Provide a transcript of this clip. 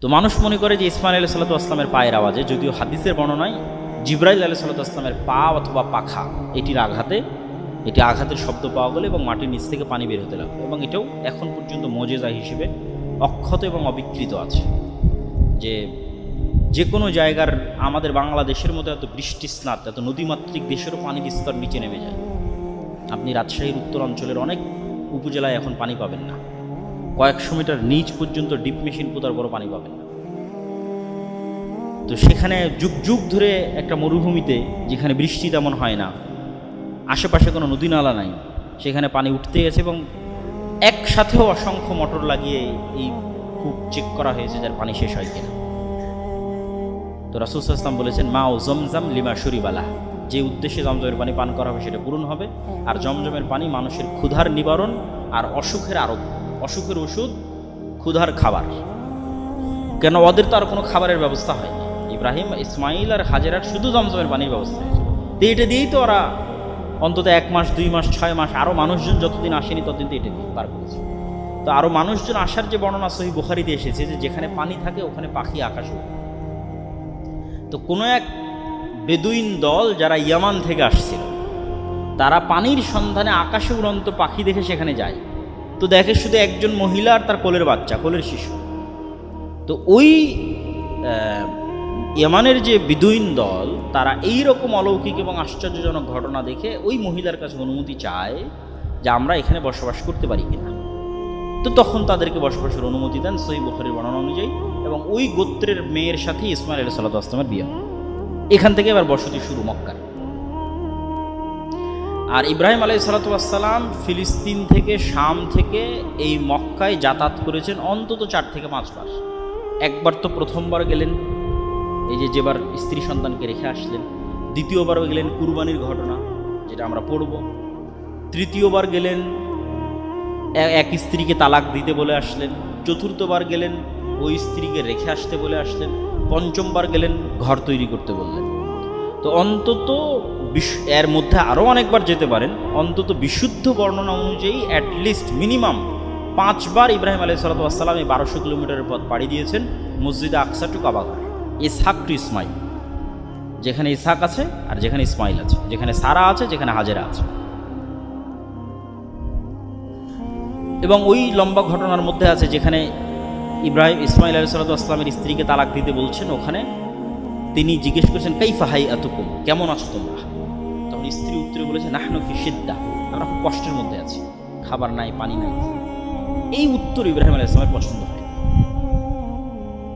তো মানুষ মনে করে যে ইসমাইল আলাইহিস সালাতু ওয়াসসালামের পায়ের আওয়াজে, যদিও হাদিসের বর্ণনায় জিবরাইল আলাইহিস সালাতু ওয়াসসালামের পা অথবা পাখা এটির আঘাতের শব্দ পাওয়া গেল এবং মাটির নিচ থেকে পানি বের হতে লাগলো। এবং এটাও এখন পর্যন্ত মুজিজা হিসেবে অক্ষত এবং অবিকৃত আছে যে কোনো জায়গার, আমাদের বাংলাদেশের মতো এত বৃষ্টিস্নাত, এত নদীমাতৃক দেশেরও পানির স্তর নিচে নেমে যায়। আপনি রাজশাহীর উত্তর অঞ্চলের অনেক উপজেলায় এখন পানি পাবেন না, কয়েকশো মিটার নিচ পর্যন্ত ডিপ মেশিন পোতার পরও পানি পাবেন না। তো সেখানে যুগ যুগ ধরে একটা মরুভূমিতে, যেখানে বৃষ্টি তেমন হয় না, আশেপাশে কোনো নদী নালা নাই, সেখানে পানি উঠতে গেছে এবং একসাথেও অসংখ্য মোটর লাগিয়ে এই কূপ চেক করা হয়েছে যার পানি শেষ হয় কিনা। তো রাসূল সাল্লাল্লাহু আলাইহি ওয়াসাল্লাম বলেছেন, মা ও জমজম লিমা শুরিবালা, যে উদ্দেশ্যে জমজমের পানি পান করা হবে সেটা পূরণ হবে। আর জমজমের পানি মানুষের ক্ষুধার নিবারণ আর অসুখের আরোগ্য, অসুখের ওষুধ, ক্ষুধার খাবার। কেন ওদের তো আর কোনো খাবারের ব্যবস্থা হয়নি। ইব্রাহিম, ইসমাইল আর হাজেরার শুধু জমজমের পানির ব্যবস্থা হয়েছে। তো এটা দিয়েই তো ওরা অন্তত 1 মাস 2 মাস 6 মাস, আরও মানুষজন যতদিন আসেনি ততদিন তো এটা দিয়ে পার করেছে। তো আরও মানুষজন আসার যে বর্ণনা সহিহ বুখারীতে এসেছে যে যেখানে পানি থাকে ওখানে পাখি আকাশে ওঠে। তো কোনো এক বেদুইন দল যারা ইয়ামান থেকে আসছিল, তারা পানির সন্ধানে আকাশে উড়ন্ত পাখি দেখে সেখানে যায়। তো দেখে শুধু একজন মহিলা আর তার কোলের বাচ্চা, কোলের শিশু। তো ওই ইয়ামানের যে বেদুইন দল, তারা এই রকম অলৌকিক এবং আশ্চর্যজনক ঘটনা দেখে ওই মহিলার কাছে অনুমতি চায় যে আমরা এখানে বসবাস করতে পারি কিনা। তো তখন তাদেরকে বসবাসের অনুমতি দেন সহিহ বুখারীর বর্ণনা অনুযায়ী, এবং ওই গোত্রের মেয়ের সাথে ইসমাইল আলাইহিস সালাতু ওয়াসসালামের বিয়ে হয়। এখান থেকে এবার বসতি শুরু মক্কার। আর ইব্রাহিম আলাইহিস সালাতু ওয়াসসালাম ফিলিস্তিন থেকে, শাম থেকে এই মক্কায় যাতায়াত করেছেন অন্তত 4 থেকে 5 বার। একবার তো প্রথমবার গেলেন এই যেবার স্ত্রী সন্তানকে রেখে আসলেন, দ্বিতীয়বার গেলেন কুরবানির ঘটনা যেটা আমরা পড়ব, তৃতীয়বার গেলেন এক স্ত্রীকে তালাক দিতে বলে আসলেন, চতুর্থবার গেলেন ওই স্ত্রীকে রেখে আসতে বলে আসলেন, পঞ্চমবার গেলেন ঘর তৈরি করতে বললেন। তো অন্তত এর মধ্যে আরও অনেকবার যেতে পারেন, অন্তত বিশুদ্ধ বর্ণনা অনুযায়ী অ্যাটলিস্ট মিনিমাম 5 বার ইব্রাহিম আলাইহিস সালাতু ওয়াসসালাম এই 1200 কিলোমিটারের পথ পাড়ি দিয়েছেন মসজিদে আকসা টু কাবাঘর, ইসহাক টু ইসমাইল, যেখানে ইসহাক আছে আর যেখানে ইসমাইল আছে, যেখানে সারা আছে, যেখানে হাজেরা আছে। এবং ওই লম্বা ঘটনার মধ্যে আছে যেখানে ইসমাইল আলাইহিস সালাতু ওয়াসসালামের স্ত্রীকে তালাক দিতে বলছেন, ওখানে তিনি জিজ্ঞেস করছেন কাইফা হাইআতুকুম, কেমন আছো তোমরা? তখন স্ত্রী উত্তরে বলেছে নাহনু ফি শিদ্দা, আমরা খুব কষ্টের মধ্যে আছি, খাবার নাই, পানি নাই। এই উত্তর ইব্রাহিম আলাইহিস সালামের পছন্দ হয়।